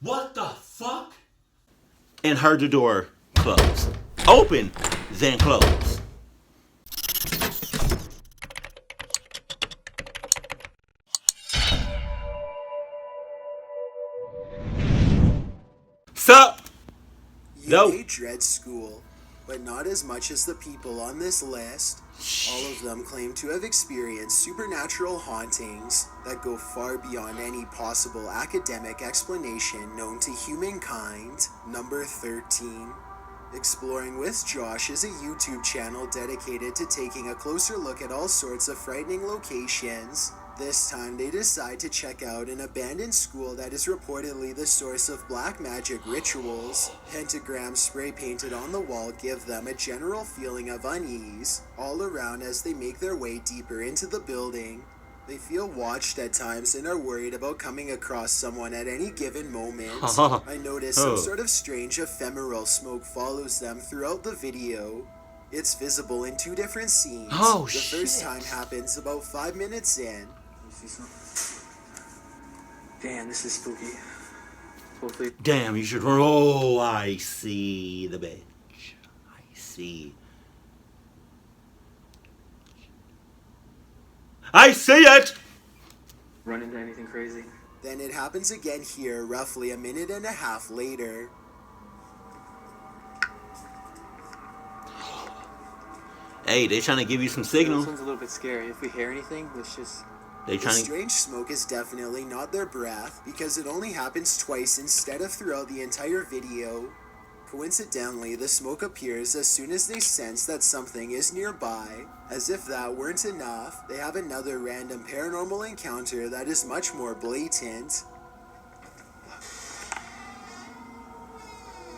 What the fuck? And heard the door close. Open, then close. Sup? You No. may dread school, but not as much as the people on this list. All of them claim to have experienced supernatural hauntings that go far beyond any possible academic explanation known to humankind. Number 13. Exploring with Josh is a YouTube channel dedicated to taking a closer look at all sorts of frightening locations. This time they decide to check out an abandoned school that is reportedly the source of black magic rituals. Pentagrams spray painted on the wall give them a general feeling of unease all around as they make their way deeper into the building. They feel watched at times and are worried about coming across someone at any given moment. I notice some sort of strange ephemeral smoke follows them throughout the video. It's visible in 2 different scenes. Oh, the shit. first time happens about 5 minutes in. See something? Damn, this is spooky. Hopefully. Damn, you should run. Oh, I see the bitch. I see. I see it! Run into anything crazy? Then it happens again here roughly a minute and a half later. Hey, they trying to give you some This signals. one's a little bit scary. If we hear anything, let's just... They The trying to. strange smoke is definitely not their breath because it only happens twice instead of throughout the entire video. Coincidentally, the smoke appears as soon as they sense that something is nearby. As if that weren't enough, they have another random paranormal encounter that is much more blatant.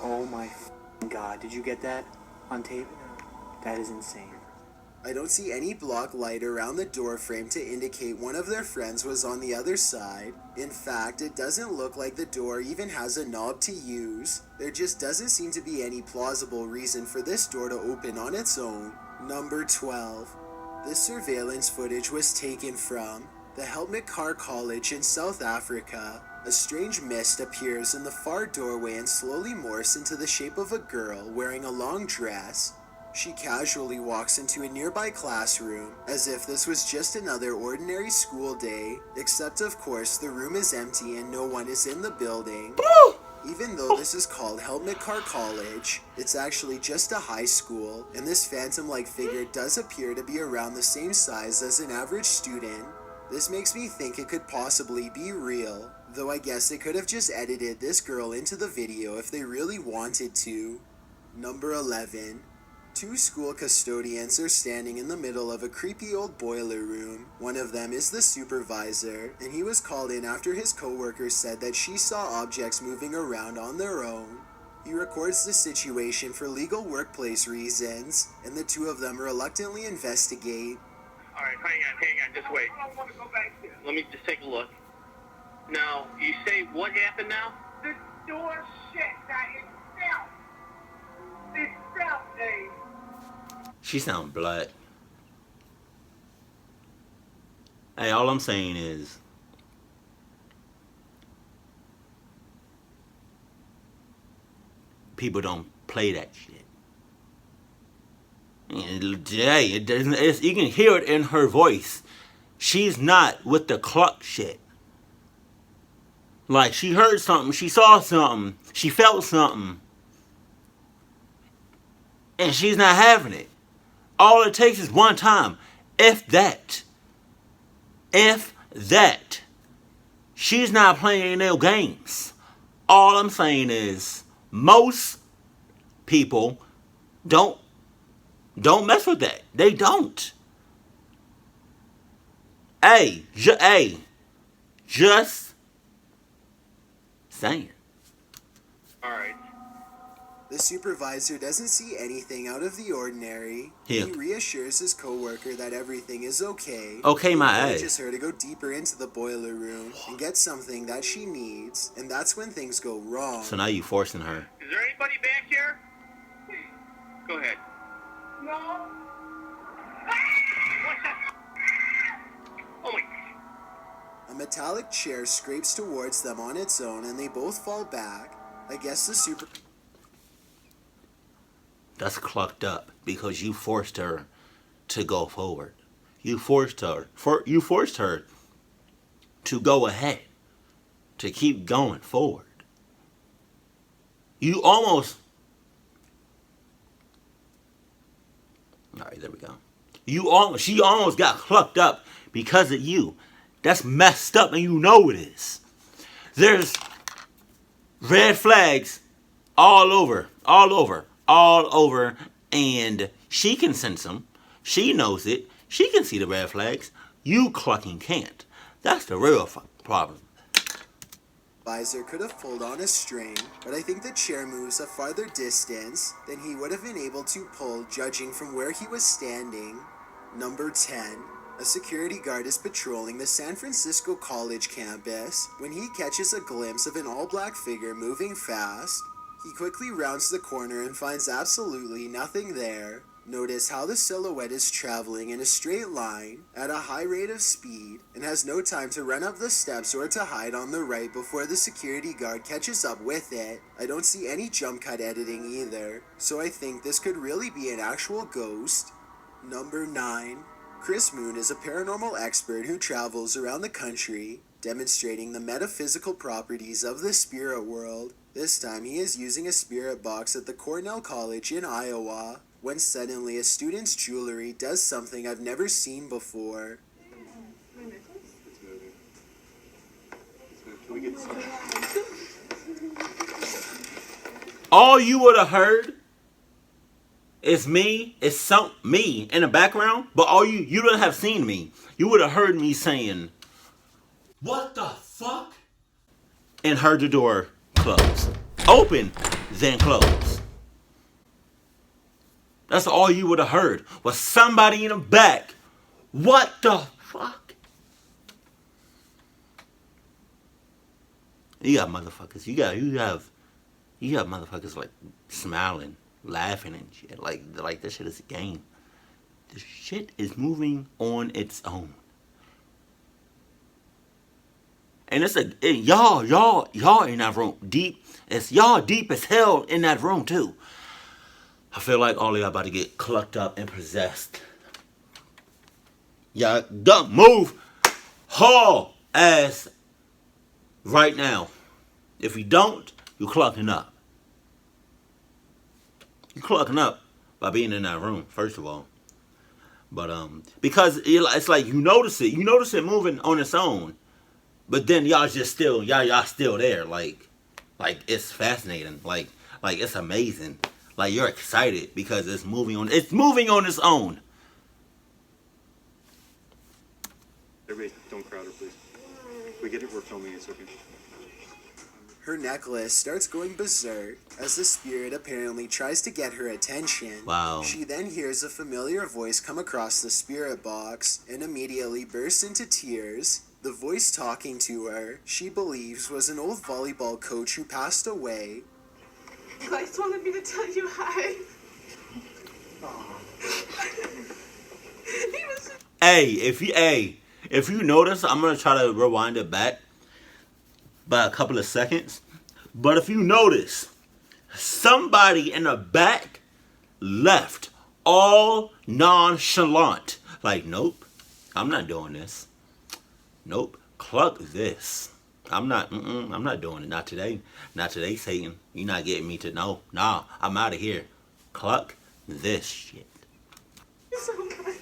Oh my god, did you get that on tape? That is insane. I don't see any block light around the door frame to indicate one of their friends was on the other side. In fact, it doesn't look like the door even has a knob to use. There just doesn't seem to be any plausible reason for this door to open on its own. Number 12. This surveillance footage was taken from the Helmet Car College in South Africa. A strange mist appears in the far doorway and slowly morphs into the shape of a girl wearing a long dress. She casually walks into a nearby classroom, as if this was just another ordinary school day, except of course the room is empty and no one is in the building. Even though this is called Helmet Car College, it's actually just a high school, and this phantom-like figure does appear to be around the same size as an average student. This makes me think it could possibly be real, though I guess they could have just edited this girl into the video if they really wanted to. Number 11. 2 school custodians are standing in the middle of a creepy old boiler room. One of them is the supervisor, and he was called in after his coworker said that she saw objects moving around on their own. He records the situation for legal workplace reasons, and the 2 of them reluctantly investigate. Alright, hang on, just wait. I don't want to go back there. Let me just take a look. Now, you say what happened now? The door shut by itself. Itself, Dave. She sound blood. Hey, all I'm saying is, people don't play that shit. And hey, it doesn't. You can hear it in her voice. She's not with the cluck shit. Like she heard something, she saw something, she felt something, and she's not having it. All it takes is one time, if that. If that. She's not playing no games. All I'm saying is, most people don't mess with that. They don't. Hey, just saying. Alright. The supervisor doesn't see anything out of the ordinary. Yeah. He reassures his coworker that everything is okay. Okay, my He ass. urges her to go deeper into the boiler room and get something that she needs, and that's when things go wrong. So now you forcing her. Is there anybody back here? Go ahead. No. What's that? Oh my... A metallic chair scrapes towards them on its own and they both fall back. I guess the super... That's clucked up because you forced her to go forward. You forced her to go ahead, to keep going forward. You almost... Alright, there we go. She almost got clucked up because of you. That's messed up and you know it is. There's red flags all over, and she can sense them. She knows it. She can see the red flags. You clucking can't. That's the real problem. Visor could have pulled on a string, but I think the chair moves a farther distance than he would have been able to pull judging from where he was standing. Number 10. A security guard is patrolling the San Francisco College campus when he catches a glimpse of an all-black figure moving fast. He quickly rounds the corner and finds absolutely nothing there. Notice how the silhouette is traveling in a straight line at a high rate of speed and has no time to run up the steps or to hide on the right before the security guard catches up with it. I don't see any jump cut editing either, so I think this could really be an actual ghost. Number 9. Chris Moon is a paranormal expert who travels around the country, demonstrating the metaphysical properties of the spirit world. This time he is using a spirit box at the Cornell College in Iowa, when suddenly a student's jewelry does something I've never seen before. All you would have heard is me in the background, but all you wouldn't have seen me. You would have heard me saying, "What the fuck?" and heard the door close. Open, then close. That's all you would have heard was somebody in the back. What the fuck? You got motherfuckers. You have motherfuckers like smiling, laughing and shit. Like this shit is a game. This shit is moving on its own. And it's y'all in that room deep. It's y'all deep as hell in that room too. I feel like all of y'all about to get clucked up and possessed. Y'all don't move haul ass right now. If you don't, you clucking up. You clucking up by being in that room, first of all. But because it's like you notice it moving on its own. But then y'all still there, like it's fascinating, like it's amazing, like you're excited because it's moving on its own. Everybody, don't crowd her, please. We get it. We're filming. It's okay. Her necklace starts going berserk as the spirit apparently tries to get her attention. Wow. She then hears a familiar voice come across the spirit box and immediately bursts into tears. The voice talking to her, she believes, was an old volleyball coach who passed away. You guys wanted me to tell you hi. He was... If you notice, I'm gonna try to rewind it back by a couple of seconds. But if you notice, somebody in the back left all nonchalant. Like, nope, I'm not doing this. Nope, cluck this. I'm not doing it. Not today. Not today, Satan. You're not getting me to no. Nah, I'm out of here. Cluck this shit. so good.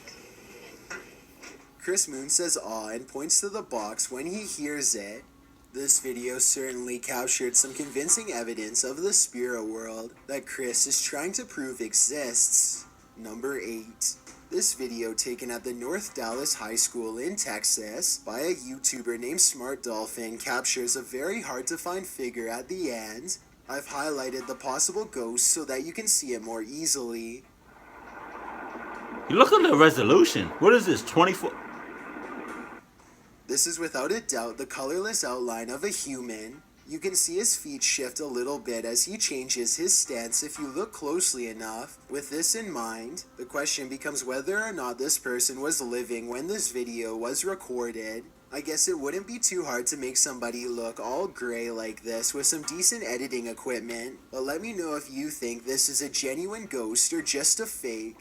Chris Moon says aw and points to the box when he hears it. This video certainly captured some convincing evidence of the spirit world that Chris is trying to prove exists. Number 8. This video taken at the North Dallas High School in Texas by a YouTuber named Smart Dolphin captures a very hard to find figure at the end. I've highlighted the possible ghost so that you can see it more easily. You look at the resolution. What is this, 24? This is without a doubt the colorless outline of a human. You can see his feet shift a little bit as he changes his stance if you look closely enough. With this in mind, the question becomes whether or not this person was living when this video was recorded. I guess it wouldn't be too hard to make somebody look all gray like this with some decent editing equipment, but let me know if you think this is a genuine ghost or just a fake.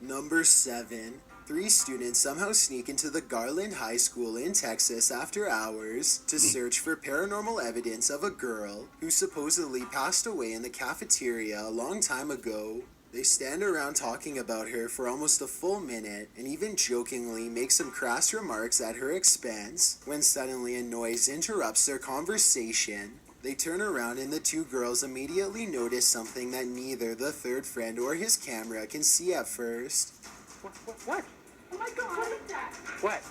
Number 7. 3 students somehow sneak into the Garland High School in Texas after hours to search for paranormal evidence of a girl who supposedly passed away in the cafeteria a long time ago. They stand around talking about her for almost a full minute and even jokingly make some crass remarks at her expense when suddenly a noise interrupts their conversation. They turn around and the 2 girls immediately notice something that neither the third friend or his camera can see at first. What? Oh my god, what is that? What?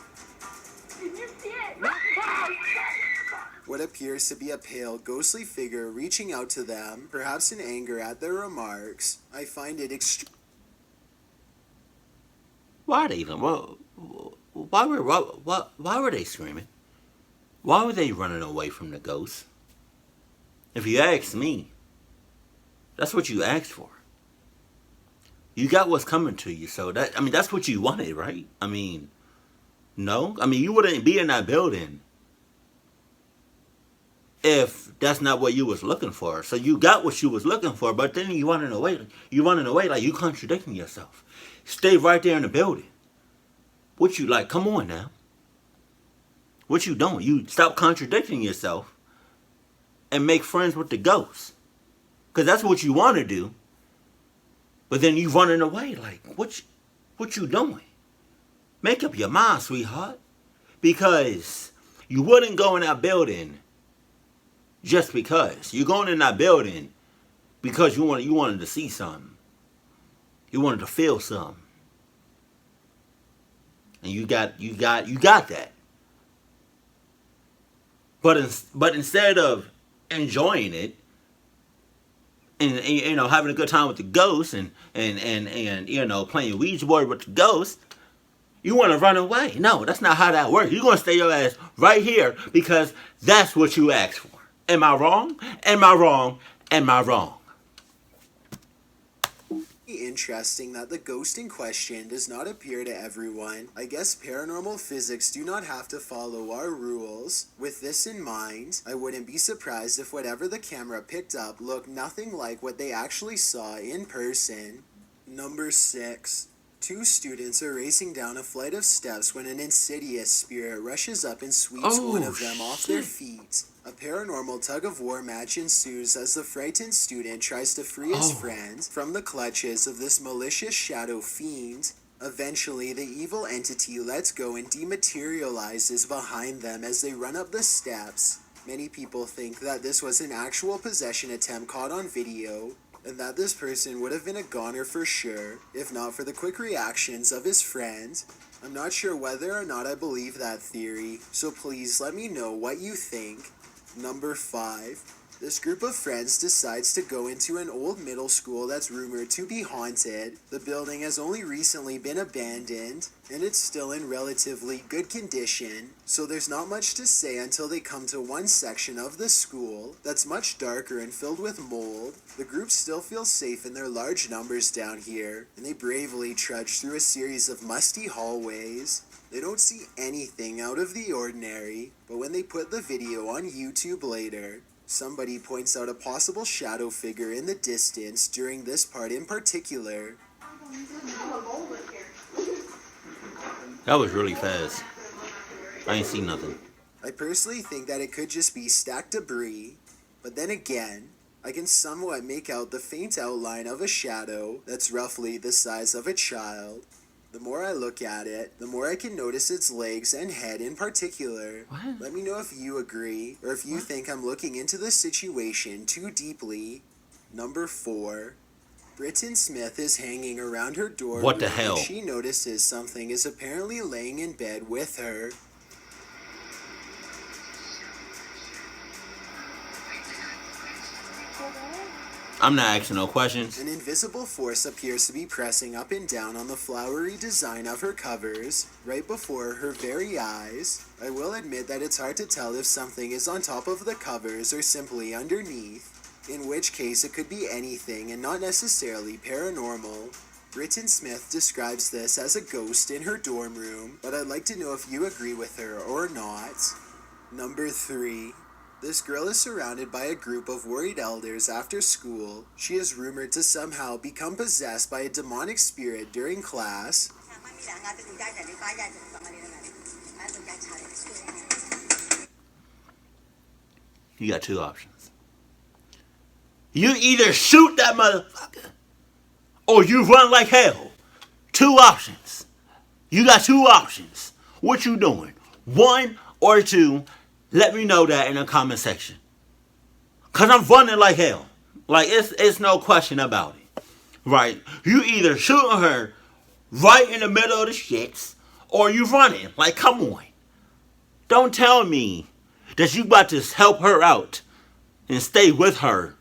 Did you see it? What appears to be a pale, ghostly figure reaching out to them, perhaps in anger at their remarks. I find it Why they even? Why were they screaming? Why were they running away from the ghost? If you ask me, that's what you asked for. You got what's coming to you, so that's what you wanted, right? No? You wouldn't be in that building if that's not what you was looking for. So you got what you was looking for, but then you running away. You running away like you contradicting yourself. Stay right there in the building. What you like? Come on now. What you doing? You stop contradicting yourself and make friends with the ghost. Because that's what you want to do. But then you running away like, what you doing? Make up your mind, sweetheart. Because you wouldn't go in that building just because. You're going in that building because you wanted to see something. You wanted to feel something. And you got that. But instead of enjoying it and having a good time with the ghost and playing Ouija board with the ghost, you want to run away. No, that's not how that works. You're going to stay your ass right here because that's what you asked for. Am I wrong? Am I wrong? Am I wrong? interesting that the ghost in question does not appear to everyone. I guess paranormal physics do not have to follow our rules. With this in mind, I wouldn't be surprised if whatever the camera picked up looked nothing like what they actually saw in person. Number 6. 2 students are racing down a flight of steps when an insidious spirit rushes up and sweeps one of them off their feet. A paranormal tug-of-war match ensues as the frightened student tries to free his friend from the clutches of this malicious shadow fiend. Eventually, the evil entity lets go and dematerializes behind them as they run up the steps. Many people think that this was an actual possession attempt caught on video, and that this person would have been a goner for sure, if not for the quick reactions of his friend. I'm not sure whether or not I believe that theory, so please let me know what you think. Number 5. This group of friends decides to go into an old middle school that's rumored to be haunted. The building has only recently been abandoned, and it's still in relatively good condition, so there's not much to say until they come to one section of the school that's much darker and filled with mold. The group still feels safe in their large numbers down here, and they bravely trudge through a series of musty hallways. They don't see anything out of the ordinary, but when they put the video on YouTube later, somebody points out a possible shadow figure in the distance during this part in particular. That was really fast. I ain't seen nothing. I personally think that it could just be stacked debris, but then again, I can somewhat make out the faint outline of a shadow that's roughly the size of a child. The more I look at it, the more I can notice its legs and head in particular. What? Let me know if you agree, or if you think I'm looking into the situation too deeply. Number 4. Britton Smith is hanging around her door. What the hell? When she notices something is apparently laying in bed with her. I'm not asking no questions. An invisible force appears to be pressing up and down on the flowery design of her covers, right before her very eyes. I will admit that it's hard to tell if something is on top of the covers or simply underneath, in which case it could be anything and not necessarily paranormal. Britton Smith describes this as a ghost in her dorm room, but I'd like to know if you agree with her or not. Number 3. This girl is surrounded by a group of worried elders after school. She is rumored to somehow become possessed by a demonic spirit during class. You got two options. You either shoot that motherfucker or you run like hell. Two options. You got two options. What you doing? 1 or 2. Let me know that in the comment section. Cause I'm running like hell. Like it's no question about it. Right? You either shooting her right in the middle of the shits or you running. Like, come on. Don't tell me that you about to help her out and stay with her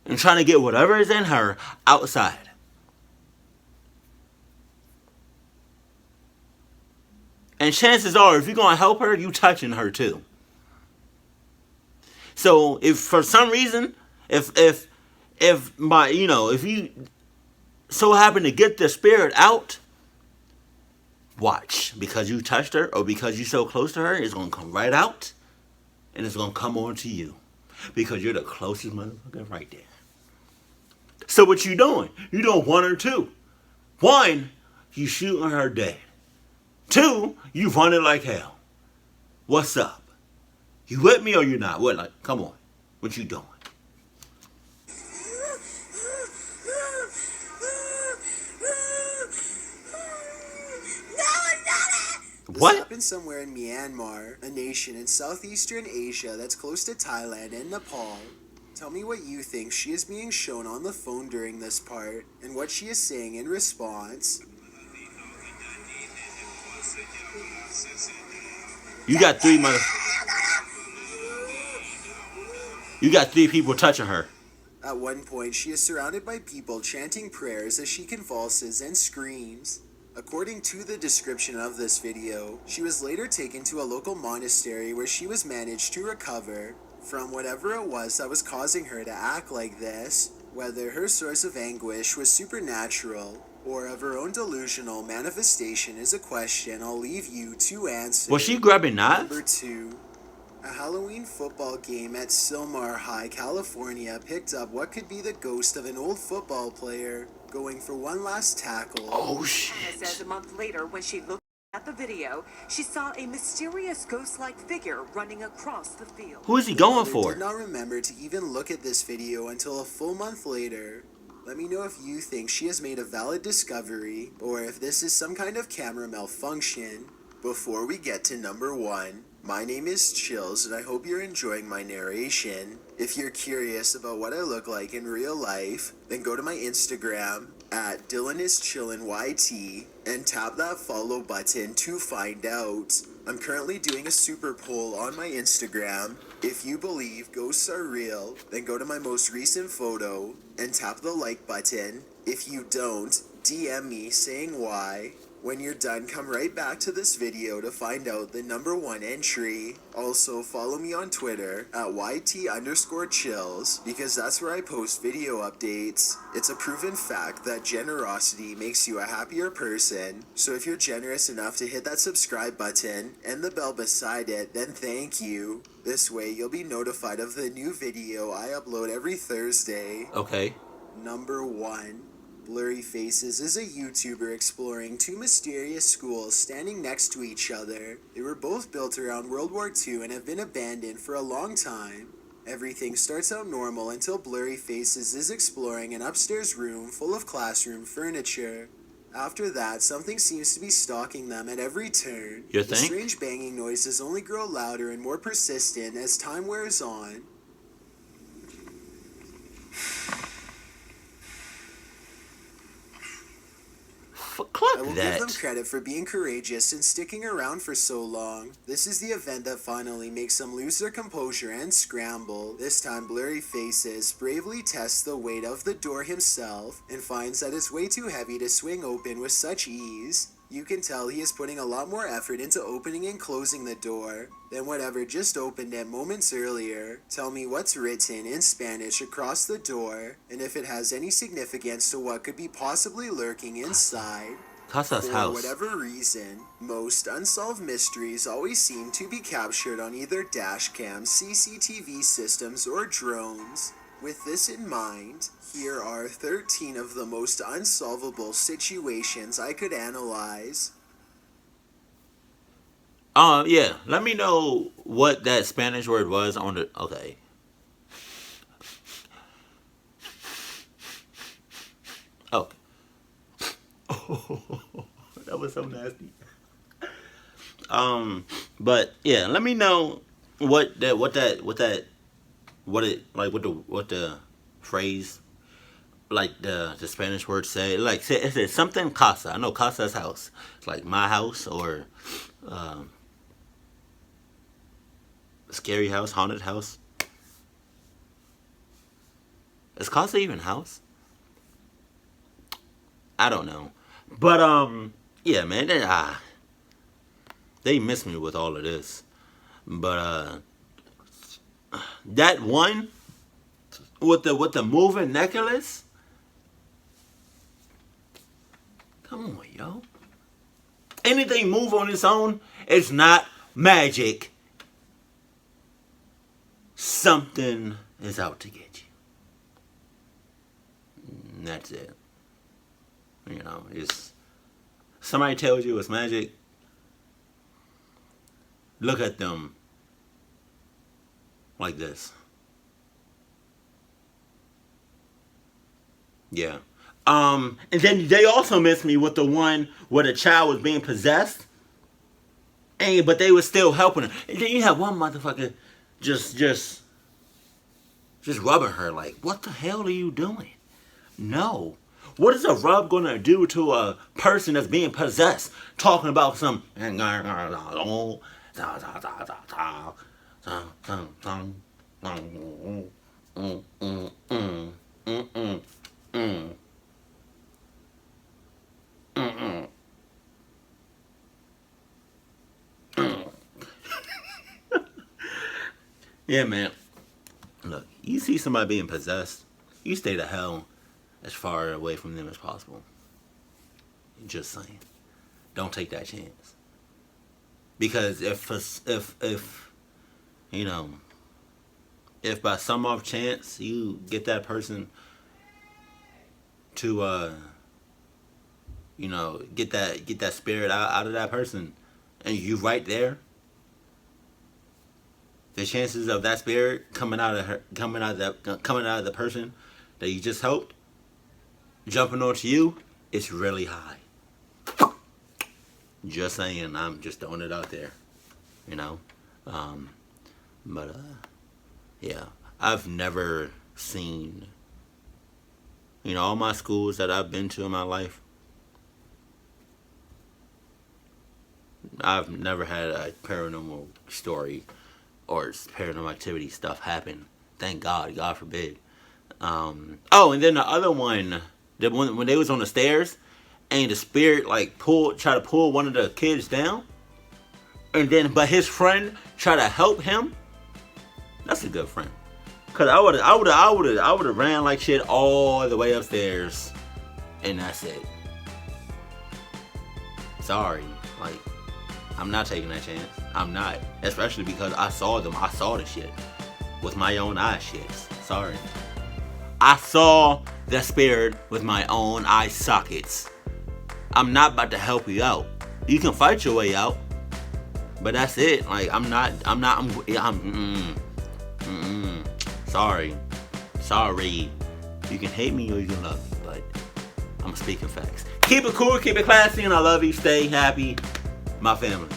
and trying to get whatever is in her outside. And chances are, if you're going to help her, you touching her too. So if for some reason, if you so happen to get the spirit out, watch. Because you touched her or because you're so close to her, it's going to come right out and it's going to come on to you. Because you're the closest motherfucker right there. So what you doing? You doing 1 or 2. 1, you shooting her dead. 2, you running like hell. What's up? You with me or you not? What, like, come on. What you doing? What? This happened somewhere in Myanmar, a nation in southeastern Asia that's close to Thailand and Nepal. Tell me what you think she is being shown on the phone during this part, and what she is saying in response. You got 3 You got 3 people touching her. At one point, she is surrounded by people chanting prayers as she convulses and screams. According to the description of this video, she was later taken to a local monastery where she was managed to recover from whatever it was that was causing her to act like this. Whether her source of anguish was supernatural or of her own delusional manifestation is a question I'll leave you to answer. Was she grabbing knives? Number 2. A Halloween football game at Silmar High, California picked up what could be the ghost of an old football player going for one last tackle. Oh, Hannah shit. says a month later, when she looked at the video, she saw a mysterious ghost-like figure running across the field. Who is he going Mother for? did not remember to even look at this video until a full month later. Let me know if you think she has made a valid discovery or if this is some kind of camera malfunction. Before we get to number 1, my name is Chills and I hope you're enjoying my narration. If you're curious about what I look like in real life, then go to my Instagram at DylanIsChillinYT and tap that follow button to find out. I'm currently doing a super poll on my Instagram. If you believe ghosts are real, then go to my most recent photo and tap the like button. If you don't, DM me saying why. When you're done, come right back to this video to find out the number 1 entry. Also, follow me on Twitter at YT_chills because that's where I post video updates. It's a proven fact that generosity makes you a happier person. So if you're generous enough to hit that subscribe button and the bell beside it, then thank you. This way, you'll be notified of the new video I upload every Thursday. Okay. Number 1. Blurry Faces is a YouTuber exploring 2 mysterious schools standing next to each other. They were both built around World War II and have been abandoned for a long time. Everything starts out normal until Blurry Faces is exploring an upstairs room full of classroom furniture. After that, something seems to be stalking them at every turn. You The think? strange banging noises only grow louder and more persistent as time wears on. I Click will give them that. credit for being courageous and sticking around for so long. This is the event that finally makes them lose their composure and scramble. This time, Blurry Faces bravely tests the weight of the door himself and finds that it's way too heavy to swing open with such ease. You can tell he is putting a lot more effort into opening and closing the door than whatever just opened it moments earlier. Tell me what's written in Spanish across the door, and if it has any significance to what could be possibly lurking inside. Casa's For house. whatever reason, most unsolved mysteries always seem to be captured on either dash cams, CCTV systems, or drones. With this in mind, here are 13 of the most unsolvable situations I could analyze. Yeah. Let me know what that Spanish word was on the. Okay. Oh. That was so nasty. But yeah, let me know what the phrase, like the Spanish word say. Like say if it's something casa. I know casa's house. It's like my house or scary house, haunted house. Is casa even house? I don't know. But yeah, man, they miss me with all of this. But that one with the moving necklace. Come on, yo. Anything move on its own, it's not magic. Something is out to get you. And that's it. You know, it's somebody tells you it's magic. Look at them like this. Yeah. And then they also missed me with the one where the child was being possessed. But they were still helping her. And then you have one motherfucker just rubbing her like, what the hell are you doing? No. What is a rub gonna do to a person that's being possessed? Talking about some Yeah, man. Look, you see somebody being possessed, you stay the hell as far away from them as possible. Just saying. Don't take that chance. Because if you know, if by some off chance you get that person to you know, get that spirit out of that person, and you right there, the chances of that spirit coming out of the person that you just helped jumping onto you, it's really high. Just saying, I'm just throwing it out there, you know. But yeah, I've never seen, you know, all my schools that I've been to in my life, I've never had a paranormal story or paranormal activity stuff happen. Thank God, God forbid. Oh, and then the other one, when they was on the stairs, and the spirit like tried to pull one of the kids down, and then but his friend tried to help him. That's a good friend. Cause I would have ran like shit all the way upstairs, and that's it. Sorry, like I'm not taking that chance. I'm not, especially because I saw them. I saw the shit with my own eye shits. Sorry. I saw the spirit with my own eye sockets. I'm not about to help you out. You can fight your way out, but that's it. Like Sorry. You can hate me or you can love me, but I'm speaking facts. Keep it cool, keep it classy, and I love you. Stay happy, my family.